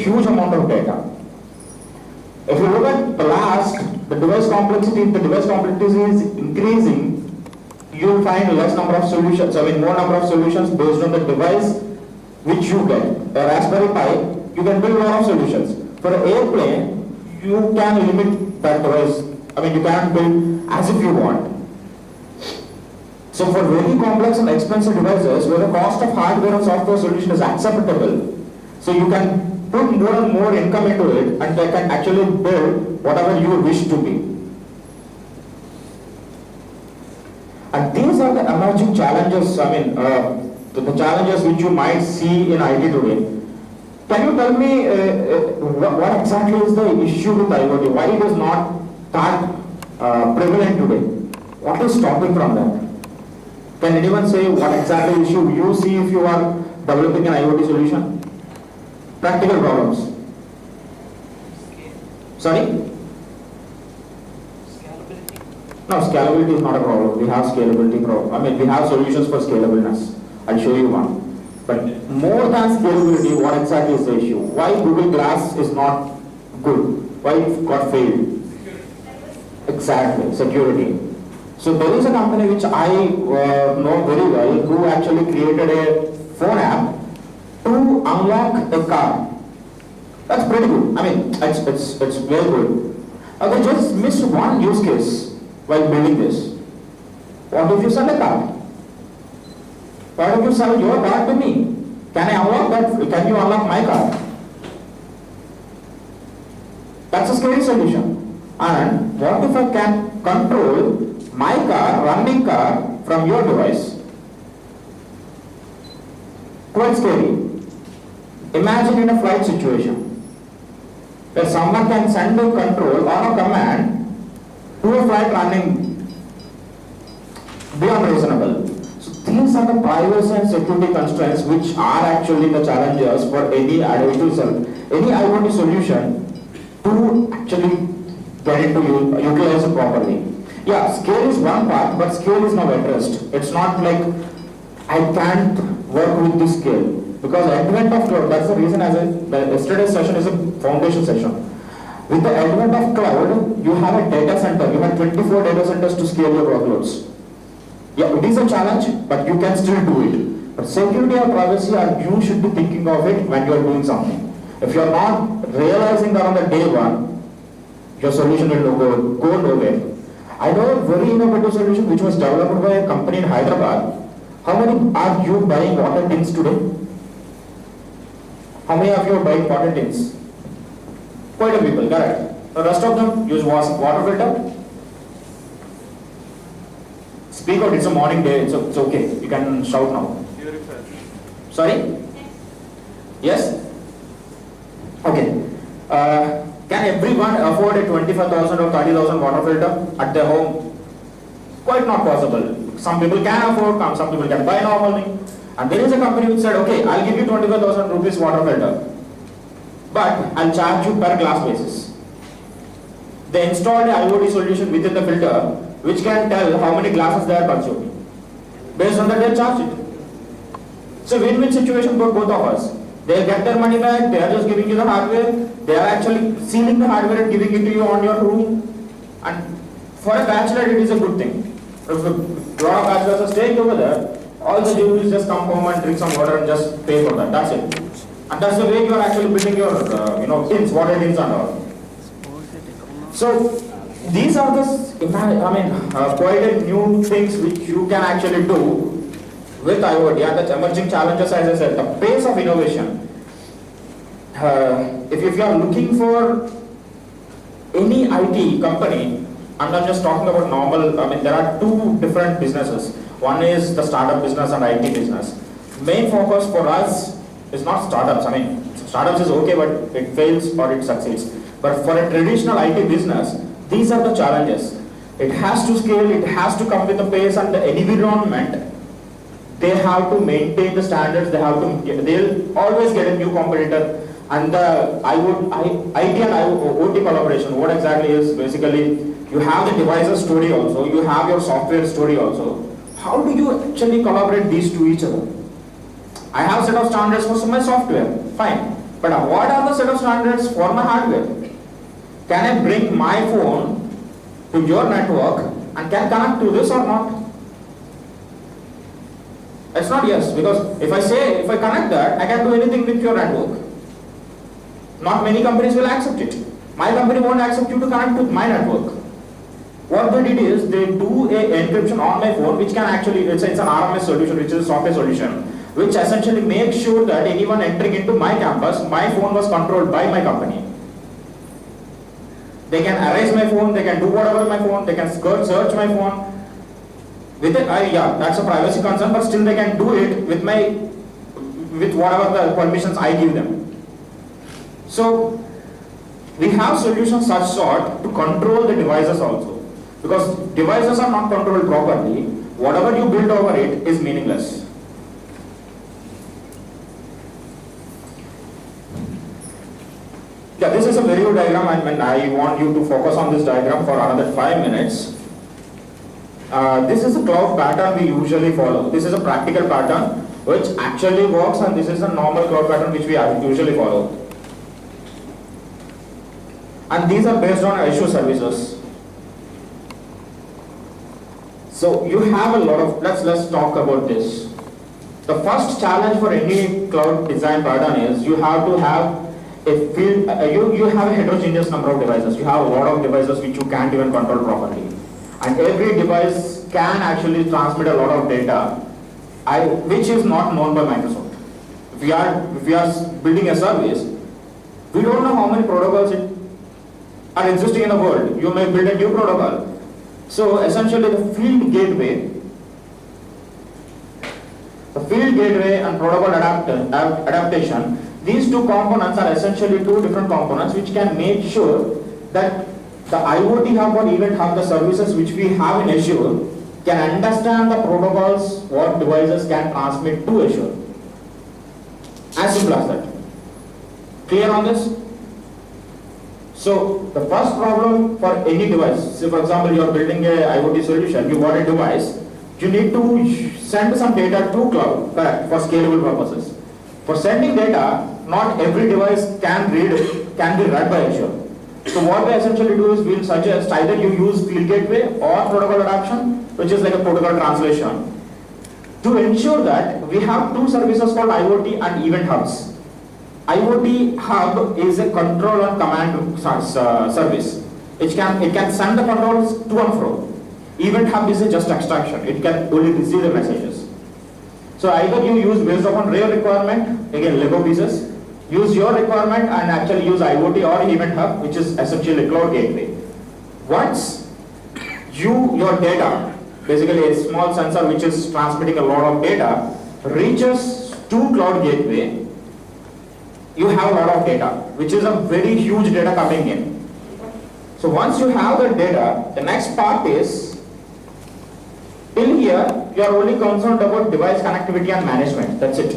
huge amount of data. If you look at the last, the device complexity, if the device complexity is increasing, you'll find less number of solutions, more number of solutions based on the device which you get. A Raspberry Pi, you can build a lot of solutions. For an airplane, you can limit that device. You can build as if you want. So for very complex and expensive devices, where the cost of hardware and software solution is acceptable, so you can put more and more income into it, and they can actually build whatever you wish to be. And these are the emerging challenges, the challenges which you might see in IT today. Can you tell me what exactly is the issue with IoT? Why it is not that prevalent today? What is stopping from that? Can anyone say what exactly issue you see if you are developing an IoT solution? Practical problems. Sorry? No, scalability is not a problem. We have scalability problem. We have solutions for scalableness. I'll show you one. But more than scalability, what exactly is the issue? Why Google Glass is not good? Why it got failed? Exactly, security. So there is a company which I know very well who actually created a phone app to unlock a car. That's pretty good. It's very good. They just missed one use case while building this. What if you sell a car? What if you sell your car to me? Can I unlock that? Can you unlock my car? That's a scary solution. And what if I can control my car, running car, from your device? Quite scary. Imagine in a flight situation where someone can send a control or a command to a flight running beyond reasonable. So these are the privacy and security constraints which are actually the challenges for any IoT solution to actually get into utilize it properly. Yeah, scale is one part, but scale is not addressed. It's not like I can't work with this scale. Because advent of cloud, that's the reason yesterday's session is a foundation session. With the advent of cloud, you have a data center, you have 24 data centers to scale your workloads. Yeah, it is a challenge, but you can still do it. But security or privacy, you should be thinking of it when you are doing something. If you are not realizing that on the day one, your solution will go nowhere. I know a very innovative solution which was developed by a company in Hyderabad. How many are you buying water tins today? How many of you are buying water tins? Quite a people, correct. The rest of them use water filter. Speak out, it's a morning day, it's okay. You can shout now. Sorry? Yes? Okay. Can everyone afford a 25,000 or 30,000 water filter at their home? Quite not possible. Some people can afford, some people can buy normal thing. And there is a company which said, okay, I'll give you 25,000 rupees water filter, but I'll charge you per glass basis. They installed an IoT solution within the filter which can tell how many glasses they are consuming. Based on that, they'll charge it. So win-win situation for both of us. They'll get their money back, they are just giving you the hardware, they are actually sealing the hardware and giving it to you on your room. And for a bachelor, it is a good thing. If a lot of bachelors are staying over there, all they do is just come home and drink some water and just pay for that. That's it. And that's the way you are actually building your tins, water tins and all. So these are quite a new things which you can actually do with IoT. And the emerging challenges, as I said, the pace of innovation. If you are looking for any IT company, and I'm just talking about normal, there are two different businesses. One is the startup business and IT business. Main focus for us is not startups. Startups is okay, but it fails or it succeeds. But for a traditional IT business, these are the challenges. It has to scale, it has to come with the pace and the environment. They have to maintain the standards, they'll always get a new competitor. And the IT and OT collaboration, what exactly is basically, you have the devices story also, you have your software story also. How do you actually collaborate these to each other? I have set of standards for my software, fine. But what are the set of standards for my hardware? Can I bring my phone to your network and can connect to this or not? It's not yes, because if I connect that, I can do anything with your network. Not many companies will accept it. My company won't accept you to connect to my network. What they did is, they do a encryption on my phone, which can actually, it's an RMS solution, which is a software solution, which essentially makes sure that anyone entering into my campus, my phone was controlled by my company. They can erase my phone, they can do whatever with my phone, they can search my phone. With it, yeah, that's a privacy concern, but still they can do it with whatever the permissions I give them. So, we have solutions such sort to control the devices also. Because devices are not controlled properly, whatever you build over it is meaningless. Yeah, this is a very good diagram, and I want you to focus on this diagram for another 5 minutes. This is a cloud pattern we usually follow. This is a practical pattern which actually works, and this is a normal cloud pattern which we usually follow. And these are based on Azure services. So you have a lot of, let's talk about this. The first challenge for any cloud design pattern is you have to have a field, you have a heterogeneous number of devices. You have a lot of devices which you can't even control properly. And every device can actually transmit a lot of data, which is not known by Microsoft. If we are building a service, we don't know how many protocols are existing in the world. You may build a new protocol. So essentially the field gateway and protocol adaptation, these two components are essentially two different components which can make sure that the IoT hub or event hub, the services which we have in Azure, can understand the protocols what devices can transmit to Azure. As simple as that. Clear on this? So the first problem for any device, say for example you are building a IoT solution, you want a device, you need to send some data to cloud, correct, for scalable purposes. For sending data, not every device can be read by Azure. So what we essentially do is we'll suggest either you use field gateway or protocol adaptation, which is like a protocol translation, to ensure that we have two services called IoT and event hubs. IoT hub is a control and command service. It can send the controls to and fro. Event hub is a just extraction. It can only receive the messages. So either you use based upon real requirement, again Lego pieces, use your requirement and actually use IoT or event hub, which is essentially a cloud gateway. Once your data, basically a small sensor which is transmitting a lot of data, reaches to cloud gateway, you have a lot of data, which is a very huge data coming in. So once you have the data, the next part is, till here, you are only concerned about device connectivity and management, that's it.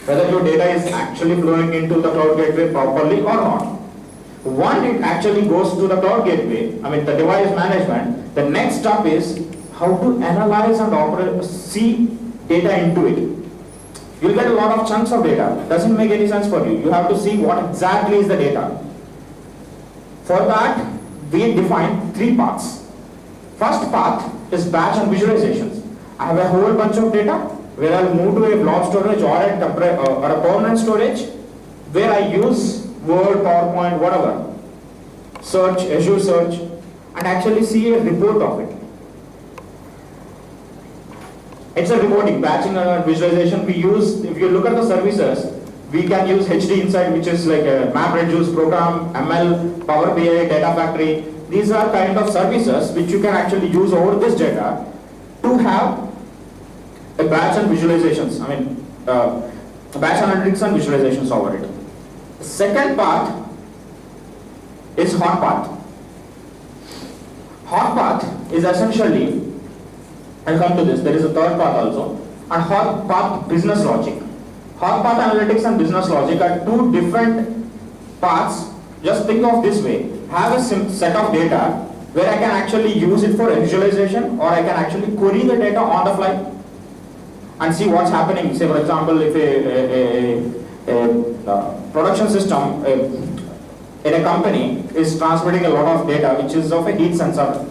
Whether your data is actually flowing into the cloud gateway properly or not. Once it actually goes to the cloud gateway, the device management, the next step is how to analyze and see data into it. You'll get a lot of chunks of data. Doesn't make any sense for you. You have to see what exactly is the data. For that, we define 3 paths. First path is batch and visualizations. I have a whole bunch of data where I'll move to a blob storage or a permanent storage where I use Word, PowerPoint, whatever. Search, Azure search, and actually see a report of it. It's a reporting, batching and visualization. We use, if you look at the services, we can use HD Insight, which is like a MapReduce program, ML, Power BI, Data Factory. These are kind of services which you can actually use over this data to have a batch and visualizations. Batch analytics and visualizations over it. The second part is hot path. Hot path is essentially, I'll come to this, there is a third path also, and hot path business logic. Hot path analytics and business logic are two different paths. Just think of this way, have a set of data where I can actually use it for visualization, or I can actually query the data on the fly and see what's happening. Say for example, if production system in a company is transmitting a lot of data which is of a heat sensor.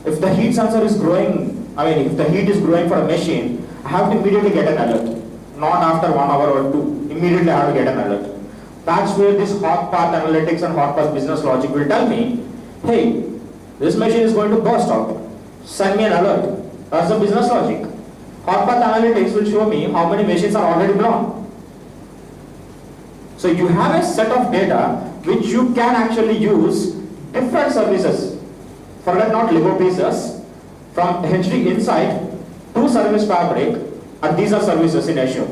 If the heat sensor is growing, if the heat is growing for a machine, I have to immediately get an alert. Not after 1 hour or two, immediately I have to get an alert. That's where this hot path analytics and hot path business logic will tell me, hey, this machine is going to burst out. Send me an alert. That's the business logic. Hot path analytics will show me how many machines are already blown. So you have a set of data which you can actually use different services. Forget not Lego pieces. From HD Insight to Service Fabric, and these are services in Azure.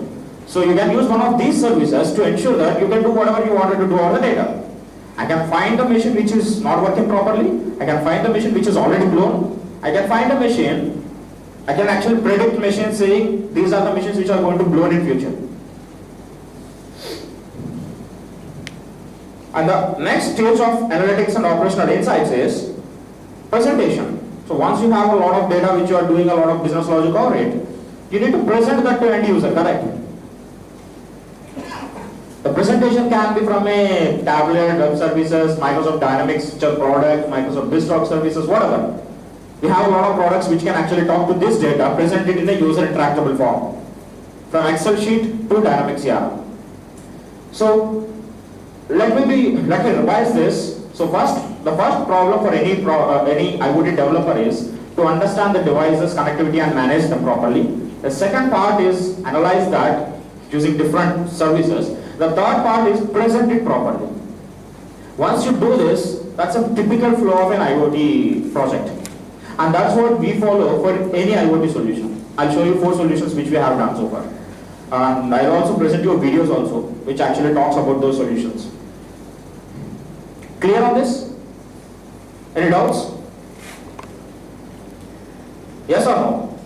So you can use one of these services to ensure that you can do whatever you wanted to do over the data. I can find the machine which is not working properly. I can find the machine which is already blown. I can find a machine. I can actually predict machines saying these are the machines which are going to blow in future. And the next stage of analytics and operational insights is presentation. So once you have a lot of data which you are doing a lot of business logic over it, you need to present that to end user, correct? The presentation can be from a tablet, web services, Microsoft Dynamics product, Microsoft BizTalk services, whatever. We have a lot of products which can actually talk to this data, present it in a user interactable form. From Excel sheet to Dynamics CRM. So let me revise this. So the first problem for any IoT developer is to understand the devices, connectivity and manage them properly. The second part is analyze that using different services. The third part is present it properly. Once you do this, that's a typical flow of an IoT project. And that's what we follow for any IoT solution. I'll show you 4 solutions which we have done so far. And I'll also present you videos also, which actually talks about those solutions. Clear on this? Any doubts? Yes or no?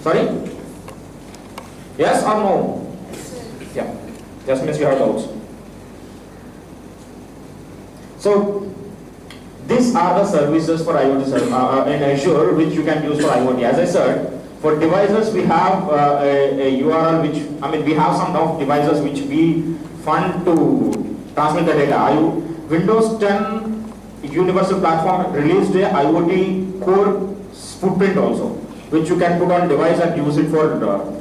Sorry? Yes or no? Yeah. Just means you have doubts. So, these are the services for IoT in Azure which you can use for IoT. As I said, for devices we have a URL which, we have some of devices which we fund to transmit the data. Windows 10 Universal Platform released a IoT core footprint also, which you can put on device and use it for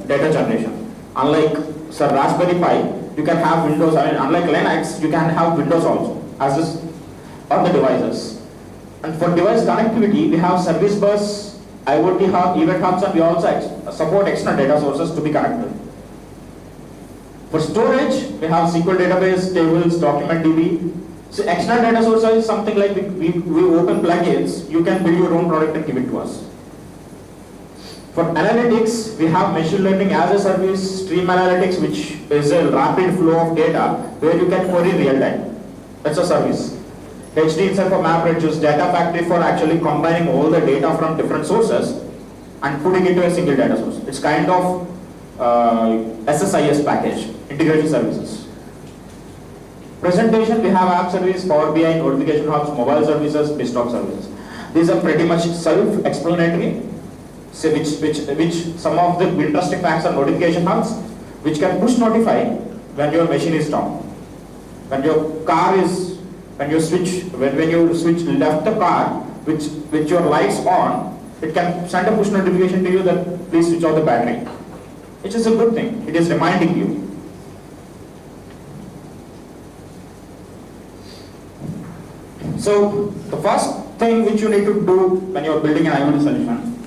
data generation. Unlike Raspberry Pi, you can have Windows, unlike Linux, you can have Windows also, as is on the devices. And for device connectivity, we have Service Bus, IoT Hub, Event Hubs, and we also support external data sources to be connected. For storage, we have SQL database, tables, document DB. So external data source is something like we open plugins, you can build your own product and give it to us. For analytics, we have machine learning as a service, stream analytics, which is a rapid flow of data where you can query real time. That's a service. HD Insight for MapReduce, Data Factory for actually combining all the data from different sources and putting it into a single data source. It's kind of SSIS package, integration services. Presentation, we have app service, Power BI, notification hubs, mobile services, BizTalk services. These are pretty much self-explanatory, so which some of the interesting facts are notification hubs, which can push notify when your machine is down. When your car is, when you switch left the car, with your lights on, it can send a push notification to you that please switch off the battery, which is a good thing. It is reminding you. So the first thing which you need to do when you are building an IoT solution,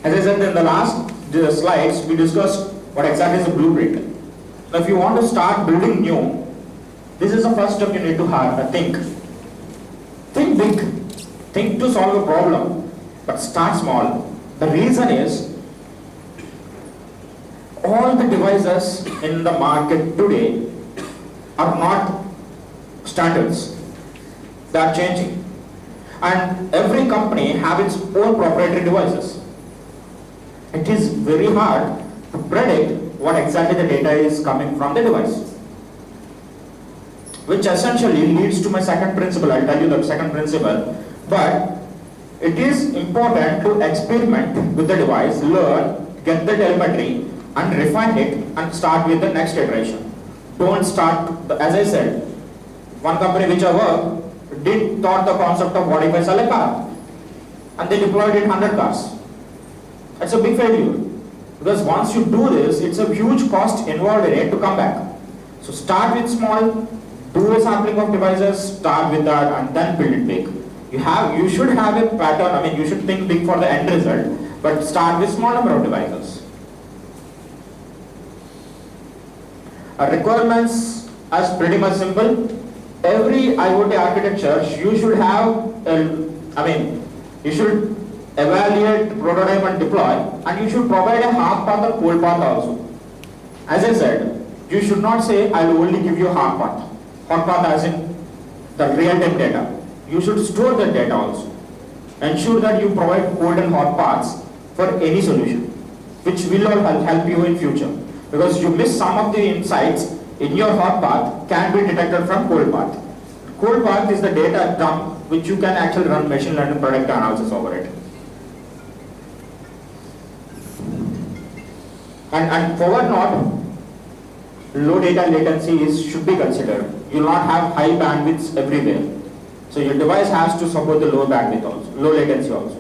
as I said in the last slides, we discussed what exactly is the blueprint. Now if you want to start building new, this is the first step you need to have. Think big, think to solve a problem, but start small. The reason is, all the devices in the market today are not standards. They are changing. And every company has its own proprietary devices. It is very hard to predict what exactly the data is coming from the device. Which essentially leads to my second principle. I'll tell you the second principle. But it is important to experiment with the device, learn, get the telemetry, and refine it and start with the next iteration. don't start, as I said, one company which I work did thought the concept of what if I sell a car, and they deployed it 100 cars. That's a big failure, because once you do this, it's a huge cost involved in it to come back. So start with small, do a sampling of devices, start with that, and then build it big. You should have a pattern. I mean, you should think big for the end result, but start with small number of devices. Our requirements are pretty much simple. Every IoT architecture, you should have, you should evaluate, prototype and deploy, and you should provide a hard path or cold path also. As I said, you should not say, I will only give you hard path. Hard path as in the real-time data. You should store the data also. Ensure that you provide cold and hot paths for any solution, which will all help you in future. Because you miss some of the insights in your hot path can be detected from cold path. Cold path is the data dump which you can actually run machine learning predictive analysis over it. And forward node, low data latency should be considered. You will not have high bandwidths everywhere. So your device has to support the low bandwidth also, low latency also.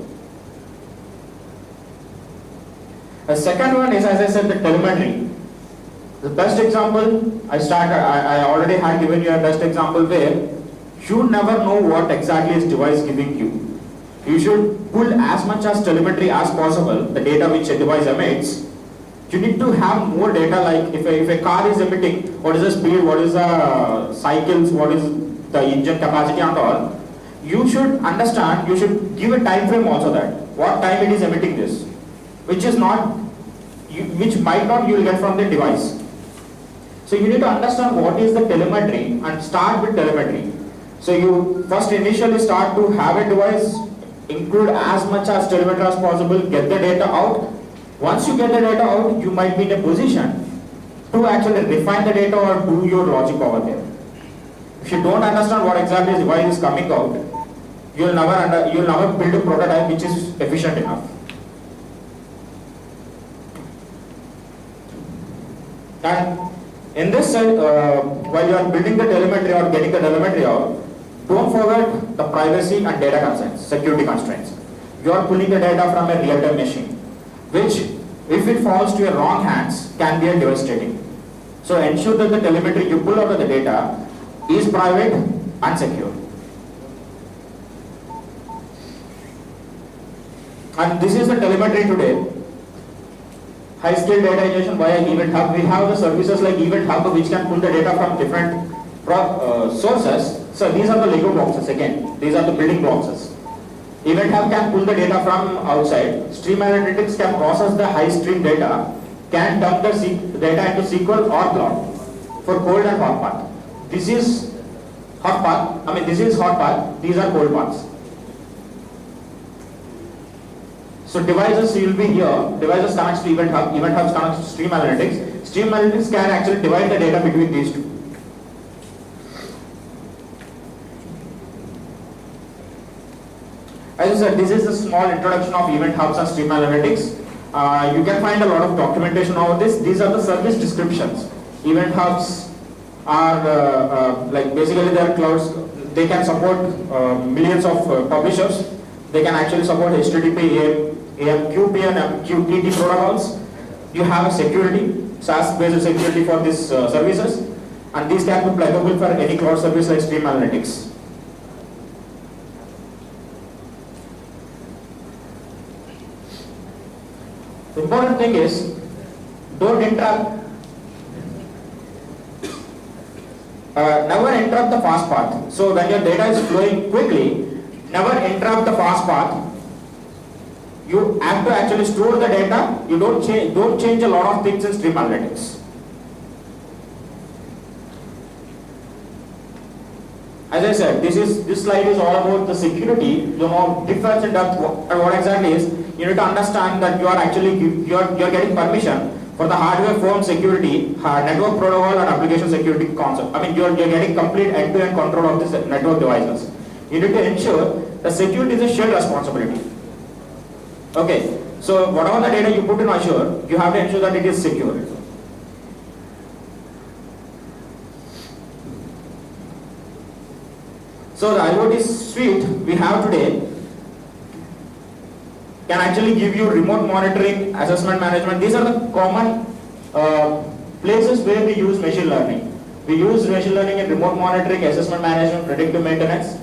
The second one is, as I said, the telemetry. The best example, I already had given you a best example where you never know what exactly is device giving you. You should pull as much as telemetry as possible, the data which a device emits. You need to have more data, like if a car is emitting, what is the speed, what is the cycles, what is the engine capacity and all. You should understand, you should give a time frame also, that what time it is emitting this, which might not you will get from the device. So you need to understand what is the telemetry and start with telemetry. So you first initially start to have a device, include as much as telemetry as possible, get the data out. Once you get the data out, you might be in a position to actually refine the data or do your logic over there. If you don't understand what exactly the device is coming out, you'll never build a prototype which is efficient enough. And in this side, while you are building the telemetry or getting the telemetry out, don't forget the privacy and data constraints, security constraints. You are pulling the data from a real-time machine, which, if it falls to your wrong hands, can be devastating. So ensure that the telemetry you pull out of the data is private and secure. And this is the telemetry today. High-scale data ingestion via Event Hub. We have the services like Event Hub which can pull the data from different sources. So these are the Lego boxes again. These are the building blocks. Event Hub can pull the data from outside. Stream Analytics can process the high stream data, can dump the data into SQL or cloud for cold and hot path. This is hot path. This is hot path. These are cold paths. So devices will be here. Devices connects to Event Hub. Event Hub connects to Stream Analytics. Stream Analytics can actually divide the data between these two. As I said, this is a small introduction of Event Hubs and Stream Analytics. You can find a lot of documentation over this. These are the service descriptions. Event Hubs are basically they are clouds. They can support millions of publishers. They can actually support HTTP, AMQP and MQTT protocols. You have a security, SaaS-based security for these services, and these can be pluggable for any cloud service like Stream Analytics. The important thing is, don't interrupt. Never interrupt the fast path. So when your data is flowing quickly, never interrupt the fast path. You have to actually store the data. You don't change a lot of things in Stream Analytics. As I said, this slide is all about the security. You know, difference in depth. What exactly is? You need to understand that you are getting permission for the hardware firm security, network protocol and application security concept. You are getting complete end-to-end control of this network devices. You need to ensure that security is a shared responsibility. Okay, so whatever the data you put in Azure, you have to ensure that it is secure. So the IoT suite we have today can actually give you remote monitoring, assessment management. These are the common places where we use machine learning. We use machine learning in remote monitoring, assessment management, predictive maintenance.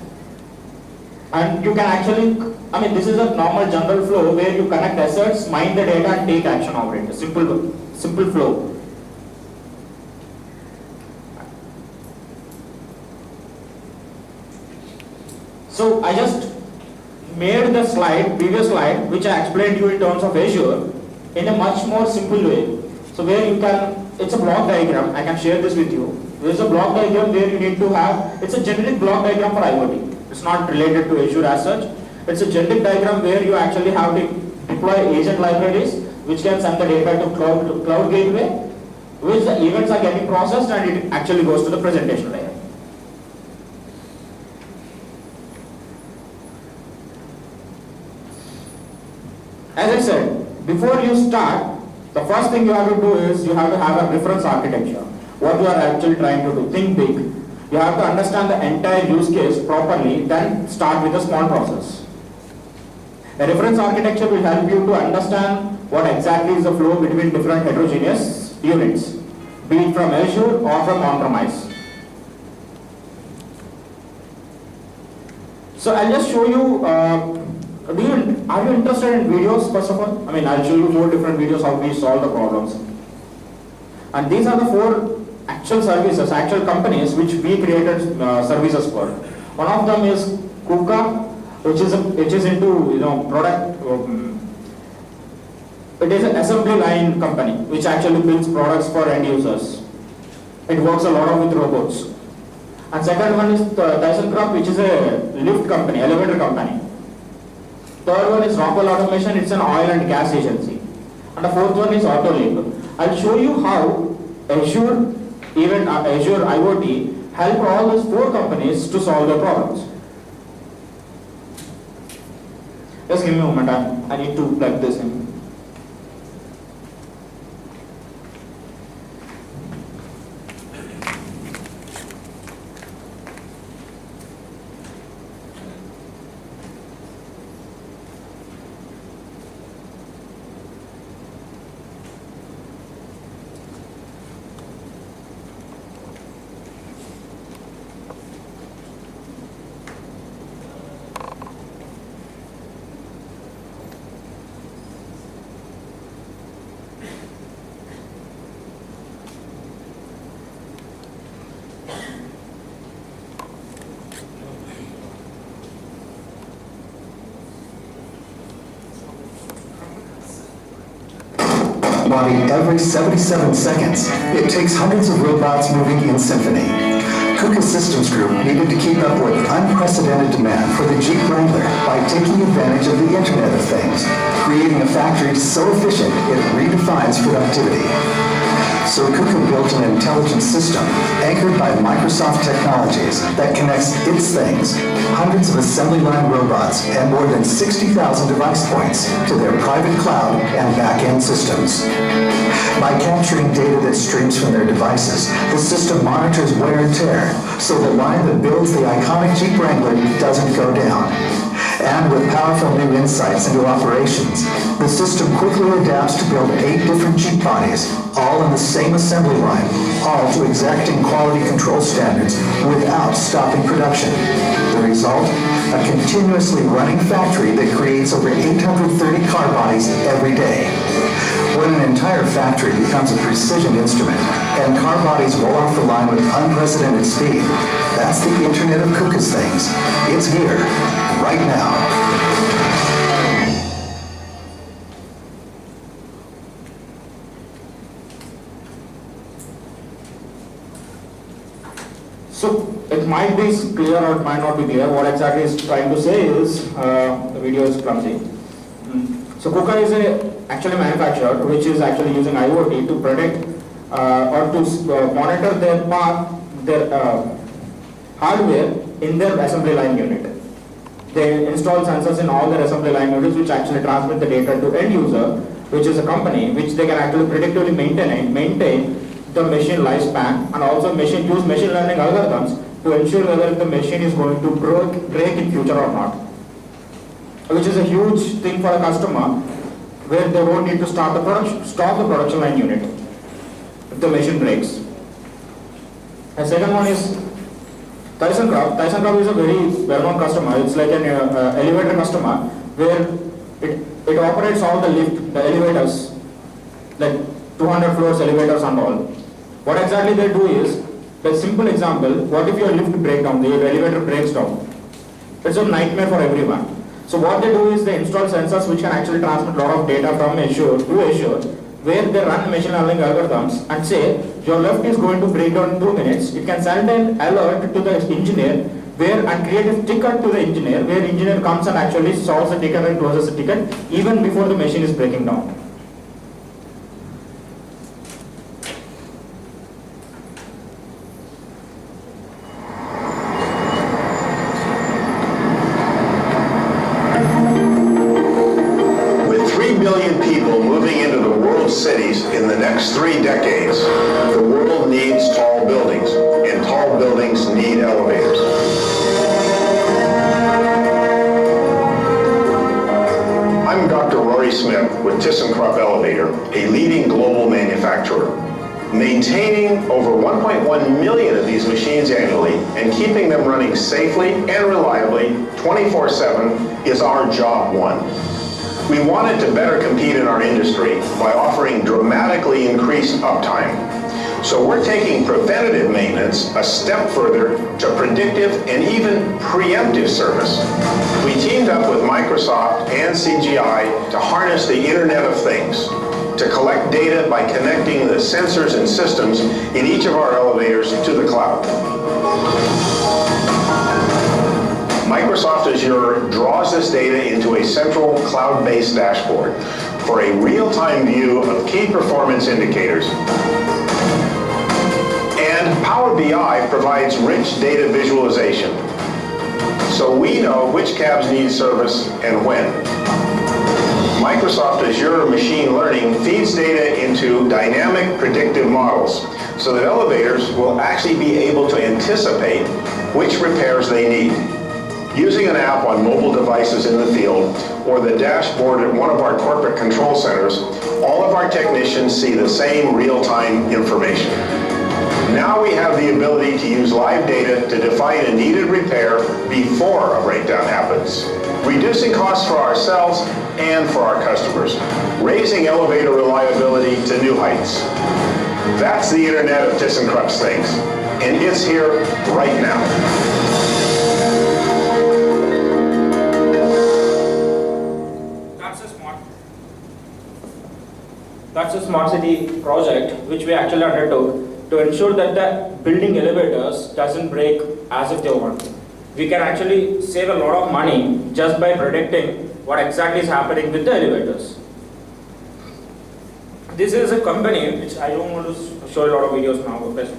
And you can actually, this is a normal general flow where you connect assets, mine the data and take action over it. A simple flow. So I just made the previous slide, which I explained you in terms of Azure, in a much more simple way. So where you can, it's a block diagram, I can share this with you. There is a block diagram where you need to have, it's a generic block diagram for IoT. It's not related to Azure as such. It's a generic diagram where you actually have to deploy agent libraries, which can send the data to cloud gateway, which the events are getting processed and it actually goes to the presentation layer. As I said, before you start, the first thing you have to do is you have to have a reference architecture. What you are actually trying to do. Think big. You have to understand the entire use case properly, then start with a small process. A reference architecture will help you to understand what exactly is the flow between different heterogeneous units, be it from Azure or from on-premise. So I'll just show you, are you interested in videos first of all? I'll show you 4 different videos how we solve the problems. And these are the 4 actual services, actual companies which we created services for. One of them is KUKA, which is into product. It is an assembly line company which actually builds products for end users. It works a lot with robots. And second one is ThyssenKrupp, which is a lift company, elevator company. Third one is Rockwell Automation, it's an oil and gas agency. And the fourth one is Autoliv. I'll show you how Azure IoT help all these 4 companies to solve their problems. Just give me a moment, I need to plug this in. Every 77 seconds, it takes hundreds of robots moving in symphony. KUKA Systems Group needed to keep up with unprecedented demand for the Jeep Wrangler by taking advantage of the Internet of Things, creating a factory so efficient it redefines productivity. So KUKA built an intelligent system anchored by Microsoft technologies that connects its things, hundreds of assembly line robots and more than 60,000 device points to their private cloud and back-end systems. By capturing data that streams from their devices, the system monitors wear and tear, so the line that builds the iconic Jeep Wrangler doesn't go down. And with powerful new insights into operations, the system quickly adapts to build 8 different Jeep bodies, all in the same assembly line, all to exacting quality control standards without stopping production. The result? A continuously running factory that creates over 830 car bodies every day. When an entire factory becomes a precision instrument and car bodies roll off the line with unprecedented speed, that's the Internet of KUKA's things. It's here, right now. So it might be clear or it might not be clear. What exactly is trying to say is, the video is clumsy. So KUKA is actually manufacturer which is actually using IoT to predict or to monitor their hardware in their assembly line unit. They install sensors in all their assembly line units which actually transmit the data to end user, which is a company, which they can actually predictively maintain the machine lifespan, and also use machine learning algorithms to ensure whether the machine is going to break in future or not. Which is a huge thing for a customer, where they won't need to stop the production line unit if the machine breaks. The second one is ThyssenKrupp. ThyssenKrupp is a very well-known customer. It's like an elevator customer where it operates all the elevators, like 200 floors elevators and all. What exactly they do is, the simple example, what if your lift breaks down, the elevator breaks down? It's a nightmare for everyone. So what they do is they install sensors which can actually transmit a lot of data from Azure to Azure, where they run machine learning algorithms and say, your lift is going to break down in 2 minutes. It can send an alert to the engineer and create a ticket to the engineer, where engineer comes and actually solves the ticket and closes the ticket even before the machine is breaking down. With 3 billion people moving into the world's cities in the next 3 decades, the world needs tall buildings, and tall buildings need elevators. I'm Dr. Rory Smith with ThyssenKrupp Elevator, a leading global manufacturer. Maintaining over 1.1 million of these machines annually and keeping them running safely and reliably 24/7 is our job one. We wanted to better compete in our industry by offering dramatically increased uptime. So we're taking preventative maintenance a step further to predictive and even preemptive service. We teamed up with Microsoft and CGI to harness the Internet of Things, to collect data by connecting the sensors and systems in each of our elevators to the cloud. Microsoft Azure draws this data into a central cloud-based dashboard for a real-time view of key performance indicators. And Power BI provides rich data visualization, so we know which cabs need service and when. Microsoft Azure Machine Learning feeds data into dynamic predictive models so that elevators will actually be able to anticipate which repairs they need. Using an app on mobile devices in the field or the dashboard at one of our corporate control centers, all of our technicians see the same real-time information. Now we have the ability to use live data to define a needed repair before a breakdown happens, reducing costs for ourselves and for our customers, raising elevator reliability to new heights. That's the Internet of ThyssenKrupp's things, and it's here right now. That's a smart city project which we actually undertook to ensure that the building elevators doesn't break as if they want to. We can actually save a lot of money just by predicting what exactly is happening with the elevators. This is a company which I don't want to show a lot of videos now, because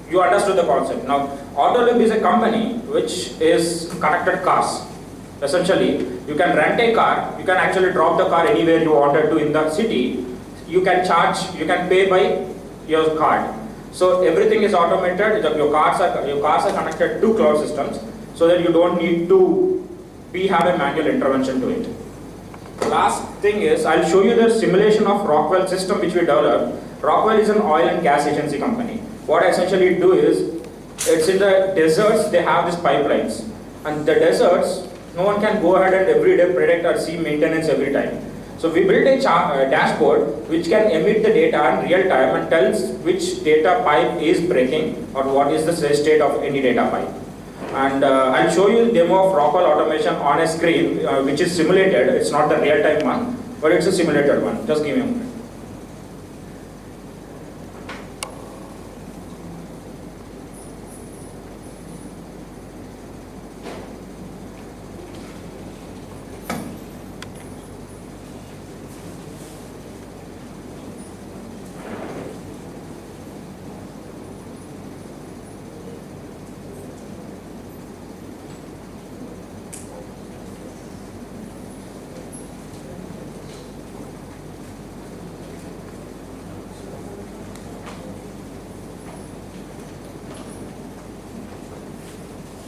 you understood the concept. Now, Autolib is a company which is connected cars. Essentially, you can rent a car, you can actually drop the car anywhere you wanted to in the city. You can charge, you can pay by your card. So everything is automated. Your cars are connected to cloud systems, so that you don't need to have a manual intervention to it. The last thing is, I'll show you the simulation of Rockwell system which we developed. Rockwell is an oil and gas agency company. What I essentially do is, it's in the deserts, they have these pipelines. And the deserts, no one can go ahead and every day predict or see maintenance every time. So we built a dashboard which can emit the data in real time and tells which data pipe is breaking or what is the state of any data pipe. And I'll show you a demo of Rockwell automation on a screen which is simulated. It's not the real time one, but it's a simulated one. Just give me a moment.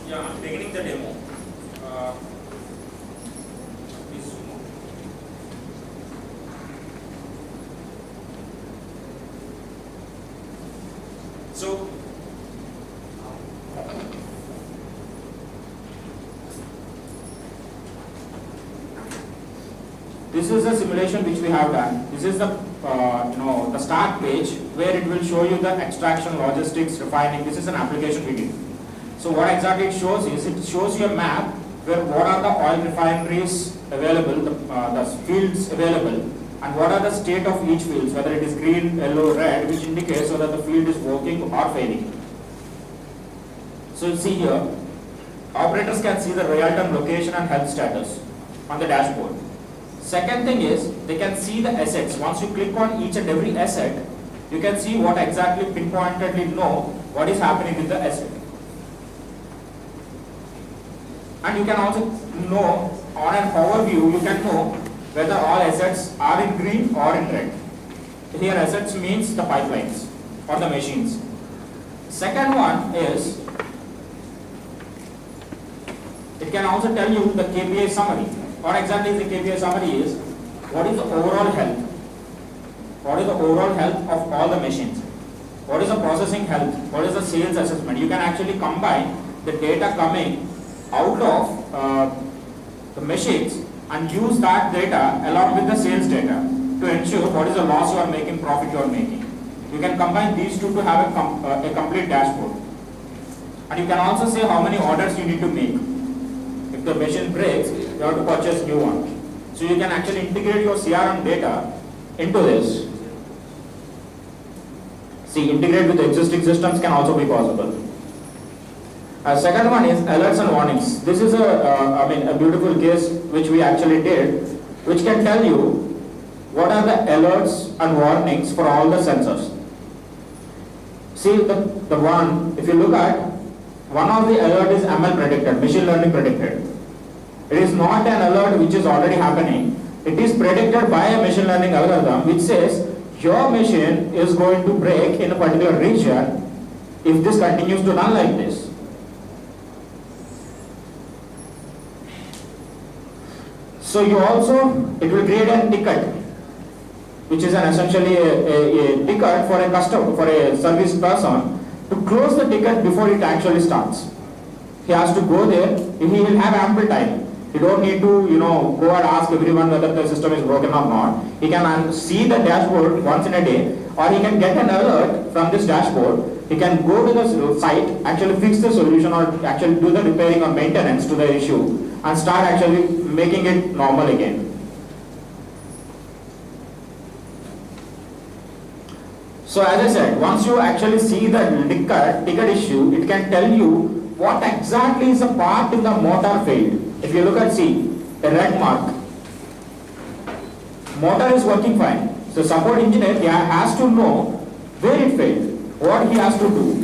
Yeah, I'm beginning the demo. Please zoom out. So, this is the simulation which we have done. This is the the start page where it will show you the extraction, logistics, refining. This is an application we did. So what exactly it shows is, it shows you a map where what are the oil refineries available, the fields available, and what are the state of each field, whether it is green, yellow, red, which indicates whether the field is working or failing. So you see here, operators can see the real-time location and health status on the dashboard. Second thing is, they can see the assets. Once you click on each and every asset, you can see what exactly pinpointedly know what is happening with the asset. And you can also know, on an overview, you can know whether all assets are in green or in red. Here assets means the pipelines or the machines. Second one is, it can also tell you the KPI summary. What exactly is the KPI summary is, what is the overall health? What is the overall health of all the machines? What is the processing health? What is the sales assessment? You can actually combine the data coming out of the machines and use that data along with the sales data to ensure what is the loss you are making, profit you are making. You can combine these two to have a complete dashboard. And you can also say how many orders you need to make. If the machine breaks, you have to purchase new one. So you can actually integrate your CRM data into this. See, integrate with existing systems can also be possible. Second one is alerts and warnings. This is a beautiful case which we actually did, which can tell you what are the alerts and warnings for all the sensors. See the one, if you look at, one of the alert is ML predicted, machine learning predicted. It is not an alert which is already happening. It is predicted by a machine learning algorithm which says your machine is going to break in a particular region if this continues to run like this. So you also, it will create a ticket, which is essentially a ticket for a customer, for a service person to close the ticket before it actually starts. He has to go there, he will have ample time. You don't need to, go and ask everyone whether the system is broken or not. He can see the dashboard once in a day, or he can get an alert from this dashboard. He can go to the site, actually fix the solution, or actually do the repairing or maintenance to the issue, and start actually making it normal again. So as I said, once you actually see the ticket issue, it can tell you what exactly is the part in the motor failed. If you look at a red mark, motor is working fine. So support engineer has to know where it failed, what he has to do.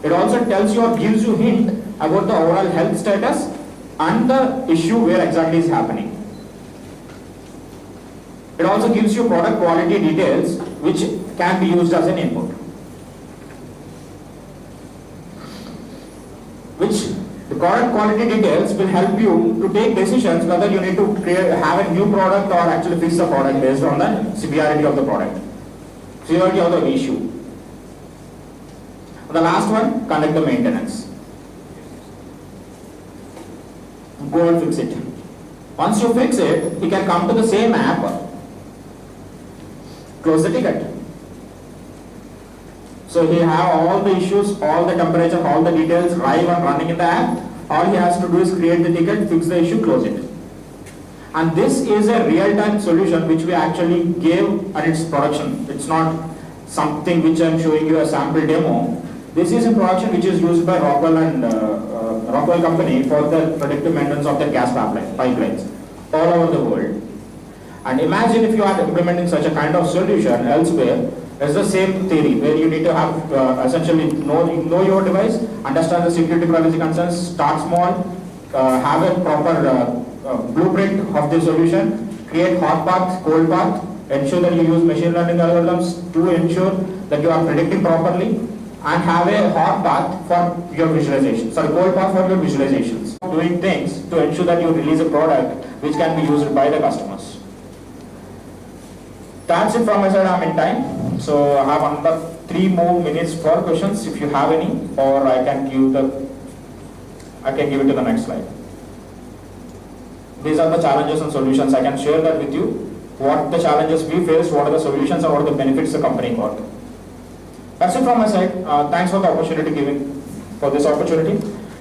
It also tells you or gives you hint about the overall health status and the issue where exactly is happening. It also gives you product quality details which can be used as an input. The product quality details will help you to take decisions whether you need to have a new product or actually fix the product based on the severity of the product, severity of the issue. The last one, conduct the maintenance. Go and fix it. Once you fix it, you can come to the same app, close the ticket. So he have all the issues, all the temperature, all the details live and running in the app. All he has to do is create the ticket, fix the issue, close it. And this is a real-time solution which we actually gave at its production. It's not something which I'm showing you a sample demo. This is a production which is used by Rockwell and Rockwell company for the predictive maintenance of the gas pipelines all over the world. And imagine if you are implementing such a kind of solution elsewhere. It's the same theory where you need to have essentially know your device, understand the security privacy concerns, start small, have a proper blueprint of the solution, create hot path, cold path, ensure that you use machine learning algorithms to ensure that you are predicting properly, and have a hot bath for your visualization, sorry, cold bath for your visualizations. Doing things to ensure that you release a product which can be used by the customers. That's it from my side, I'm in time. So I have another 3 more minutes for questions if you have any, or I can give it to the next slide. These are the challenges and solutions. I can share that with you. What the challenges we faced, what are the solutions, and what are the benefits the company got. That's it from my side. Thanks for the opportunity given for this opportunity.